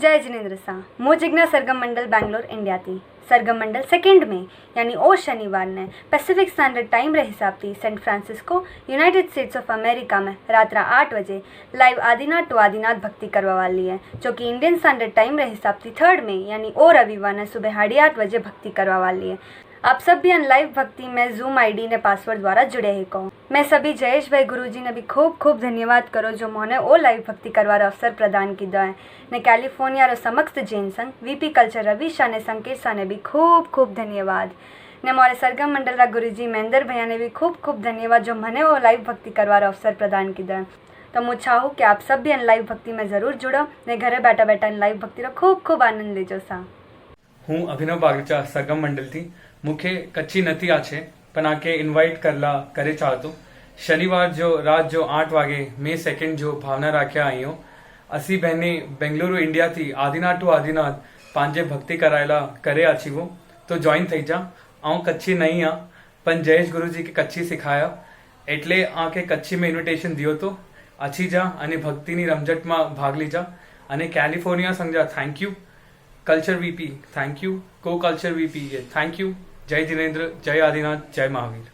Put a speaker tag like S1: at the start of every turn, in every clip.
S1: जय जिनेंद्र सा मोजिग्ना सरगम मंडल बैंगलोर इंडिया थी सरगम मंडल सेकंड में यानी ओ शनिवार ने पैसिफिक स्टैंडर्ड टाइम रे हिसाब थी San Francisco United States of America में रात्रा 8 बजे लाइव आदिनाथ टू आदिनाथ भक्ति करवा वाली है, जो कि इंडियन स्टैंडर्ड टाइम रे हिसाब थी थर्ड में यानी ओ रविवार ने सुबह 8:30 बजे भक्ति करवा वाली है। आप सब भी लाइव भक्ति में जूम आईडी ने पासवर्ड द्वारा जुड़े ही कहो। मैं सभी जयेश भाई गुरुजी ने भी खूब खूब धन्यवाद करो जो मोने ओ लाइव भक्ति करवार अवसर प्रदान की है ने कैलिफोर्निया रो समस्त जैन संघ वीपी कल्चर रवि शाह ने संकेत शाह ने भी खूब खूब धन्यवाद ने मोरे सरगम मंडल रा गुरुजी महेंद्र भैया ने भी खूब खूब धन्यवाद जो मने ओ लाइव भक्ति करवार अवसर प्रदान की है। तो मैं चाहूँ कि आप सब भी लाइव भक्ति में जरूर जुड़ो ने घरे बैठा बैठा लाइव भक्ति रो खूब खूब आनंद लेजो सा।
S2: हूँ अभिनव बागचा सरगम मंडल थी मुखे कच्ची नथी आ छे पण आके इनवाइट करला करे चाहतो शनिवार जो रात जो 8 वागे मे 2 जो भावना राख्या आयो असी बहने बेंगलुरु इंडिया थी आदिनाथ टू आदिनाथ पांजे भक्ति करायला करे आची वो तो जॉइन थई जा। आऊं कच्ची नहीं आ पण जयेश गुरुजी के कच्ची सिखाया एटले आके कच्ची में इन्विटेशन दियो तो आची जा अने भक्तिनी रमझट में भाग लीजा अने कैलिफोर्निया संजा thank you culture VP thank you को culture VP thank you. Jai Jinendra जय आदिनाथ जय Mahavir.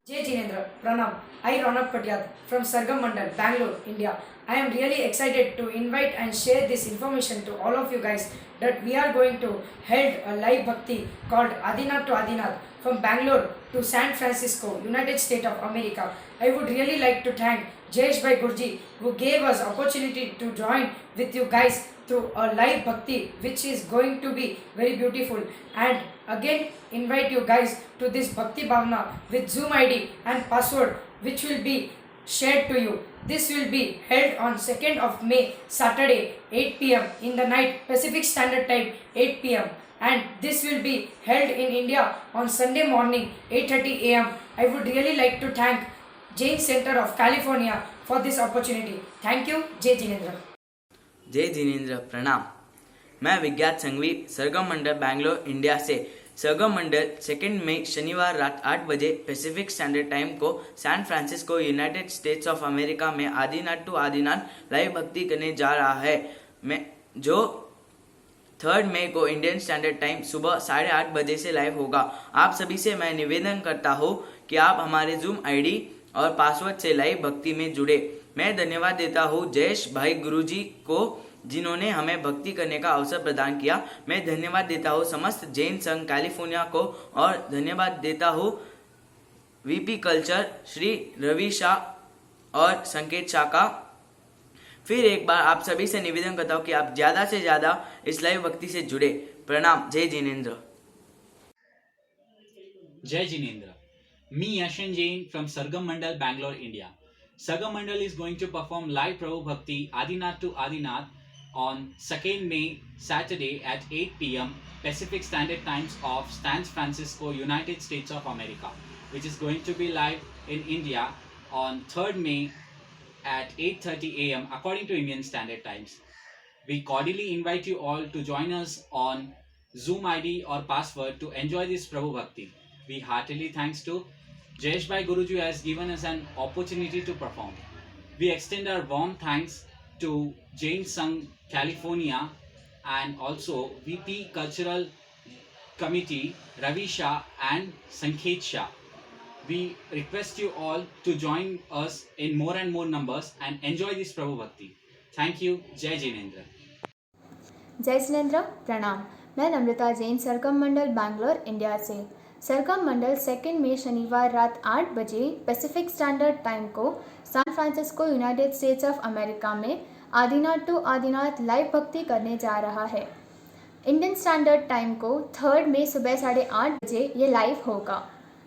S3: Jai Jinendra, Pranam. I Ronak Patyat from Sargam Mandal, Bangalore, India. I am really excited to invite and share this information to all of you guys that we are going to hold a live bhakti called Adinath to Adinath from Bangalore to San Francisco, United States of America. I would really like to thank Jayesh Bhai Gurji who gave us opportunity to join with you guys through a live bhakti which is going to be very beautiful, and again invite you guys to this bhakti bhavna with Zoom ID and password which will be shared to you. This will be held on 2nd of May, Saturday 8 p.m. in the night Pacific Standard Time 8 p.m. and this will be held in India on Sunday morning 8:30 a.m. I would really like to thank Jain Center of California for this opportunity. Thank you. Jai Jinendra.
S4: जय जिनेंद्र प्रणाम। मैं Vigyat Sanghvi Sargam Mandal Bangalore India से सरगम मंडल 2 मई शनिवार रात 8 बजे Pacific standard time को San Francisco United States of America में आदिनाथ टू आदिनाथ लाइव भक्ति करने जा रहा है। मैं जो 3 मई को इंडियन स्टैंडर्ड टाइम सुबह 8:30 बजे से लाइव होगा। आप सभी से मैं निवेदन करता हूँ कि आप हमारे जूम आईडी और पासवर्ड से लाइव भक्ति में जुड़े। मैं धन्यवाद देता हूँ जयेश भाई गुरुजी को जिन्होंने हमें भक्ति करने का अवसर प्रदान किया। मैं धन्यवाद देता हूँ समस्त जैन संघ कैलिफोर्निया को और धन्यवाद देता हूँ वीपी कल्चर श्री रवि शाह और संकेत शाह का। फिर एक बार आप सभी से निवेदन करता हूँ कि आप ज्यादा से ज्यादा इस लाइव भक्ति से जुड़े। प्रणाम। जय Jinendra.
S5: Jai Jinendra. Me Yashan Jain from Sargam Mandal, Bangalore, India. Sargam Mandal is going to perform live Prabhu Bhakti Adinath to Adinath on 2nd May, Saturday at 8 p.m. Pacific Standard Times of San Francisco, United States of America, which is going to be live in India on 3rd May at 8:30 a.m. according to Indian Standard Times. We cordially invite you all to join us on Zoom ID or password to enjoy this Prabhu Bhakti. We heartily thanks to Jayesh Bhai Guruji has given us an opportunity to perform. We extend our warm thanks to Jain Sangh California and also VP Cultural Committee Ravi Shah and Sanket Shah. We request you all to join us in more and more numbers and enjoy this Prabhu Bhakti. Thank you. Jai Jinendra.
S6: जय जिनेंद्र प्रणाम। मैं Namrata Jain Sargam Mandal Bangalore India से सरगम मंडल 2 मई शनिवार रात 8 बजे Pacific standard time को San Francisco United States of America में आदिनाथ टू आदिनाथ लाइव भक्ति करने जा रहा है। इंडियन स्टैंडर्ड टाइम को 3 मई सुबह 8:30 बजे ये लाइव होगा।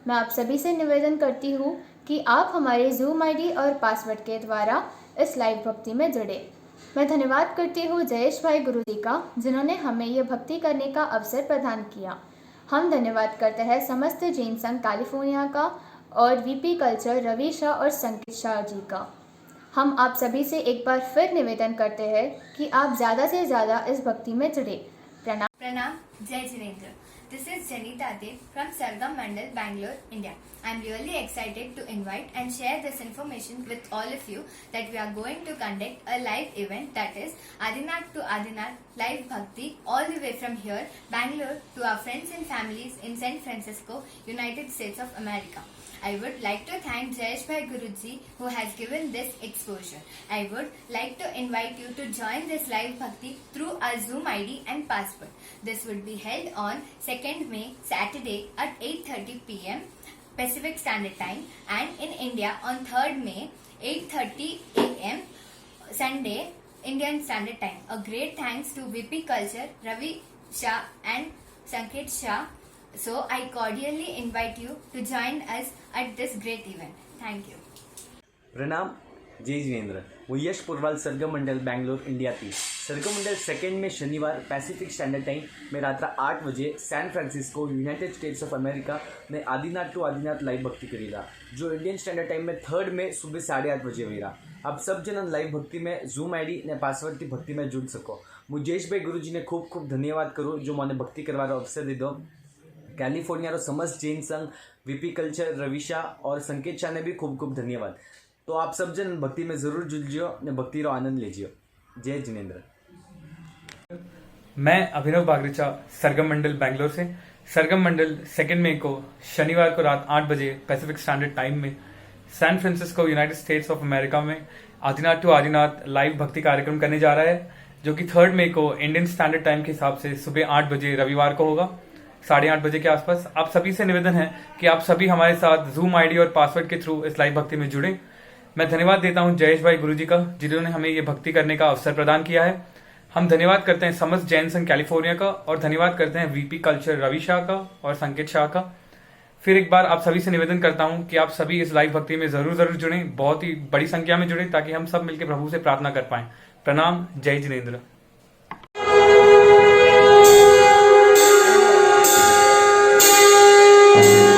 S6: मैं आप सभी से निवेदन करती हूँ कि आप हमारे जूम आईडी और पासवर्ड के द्वारा इस लाइव भक्ति में जुड़े। मैं धन्यवाद करती हूँ जयेश भाई गुरुजी का जिन्होंने हमें ये भक्ति करने का अवसर प्रदान किया। हम धन्यवाद करते हैं समस्त जैन संघ कैलिफोर्निया का और वीपी कल्चर रवि शाह और संकेत शाह जी का। हम आप सभी से एक बार फिर निवेदन करते हैं कि आप ज़्यादा से ज़्यादा इस भक्ति में जुड़े। प्रणाम।
S7: Pranam, Jai Jinendra. This is Janita Dev from Sargam Mandal, Bangalore, India. I am really excited to invite and share this information with all of you that we are going to conduct a live event, that is Adinath to Adinath Live Bhakti, all the way from here, Bangalore, to our friends and families in San Francisco, United States of America. I would like to thank Jayesh Bhai Guruji who has given this exposure. I would like to invite you to join this live bhakti through our Zoom ID and password. This would be held on 2nd May, Saturday at 8:30 p.m. Pacific Standard Time, and in India on 3rd May, 8:30 a.m. Sunday, Indian Standard Time. A great thanks to VP Culture, Ravi Shah and Sanket Shah. So I cordially invite you to join us at this great event. Thank you.
S8: प्रणाम, जय जिनेंद्र। वो यश पुरवाल सरगम Mandal Bangalore India थी। सरगम मंडल 2 में शनिवार Pacific standard time में रात 8 बजे San Francisco United States of America ने आदिनाथ टू आदिनाथ लाइव भक्ति करी रहा, जो इंडियन स्टैंडर्ड टाइम में 3rd में सुबह 8:30 बजे हुई रहा। आप सब जन लाइव भक्ति में जूम आईडी ने पासवर्ड की भक्ति में जुड़ सको। मुझेश भाई गुरु जी ने खूब खूब धन्यवाद करो जो मैंने भक्ति करवा अवसर दे दो। कैलिफोर्निया समस्त जैन संघ, वीपी कल्चर, रविशा और संकेत शाह ने भी खूब खूब धन्यवाद। तो आप सब जन भक्ति में जरूर जुड़ियो ने भक्ति रो आनंद लीजियो। जय जिनेंद्र।
S2: मैं अभिनव बागरीचा सरगम मंडल बैंगलोर से। सरगम मंडल 2 मई को शनिवार को रात 8 बजे पैसिफिक स्टैंडर्ड टाइम में San Francisco United States of America में आदिनाथ टू आदिनाथ लाइव भक्ति कार्यक्रम करने जा रहा है, जो कि 3rd मई को इंडियन स्टैंडर्ड टाइम के हिसाब से सुबह 8 बजे रविवार को होगा, 8:30 बजे के आसपास। आप सभी से निवेदन है कि आप सभी हमारे साथ जूम आईडी और पासवर्ड के थ्रू इस लाइव भक्ति में जुड़े। मैं धन्यवाद देता हूं जयेश भाई गुरुजी का, जिन्होंने हमें ये भक्ति करने का अवसर प्रदान किया है। हम धन्यवाद करते हैं समस्त जैन संघ कैलिफोर्निया का, और धन्यवाद करते हैं वीपी कल्चर रवि शाह का और संकेत शाह का। फिर एक बार आप सभी से निवेदन करता हूं कि आप सभी इस लाइव भक्ति में जरूर जुड़े, बहुत ही बड़ी संख्या में जुड़े, ताकि हम सब मिलकर प्रभु से प्रार्थना कर पाएं। प्रणाम, जय जिनेंद्र।
S9: Thank you.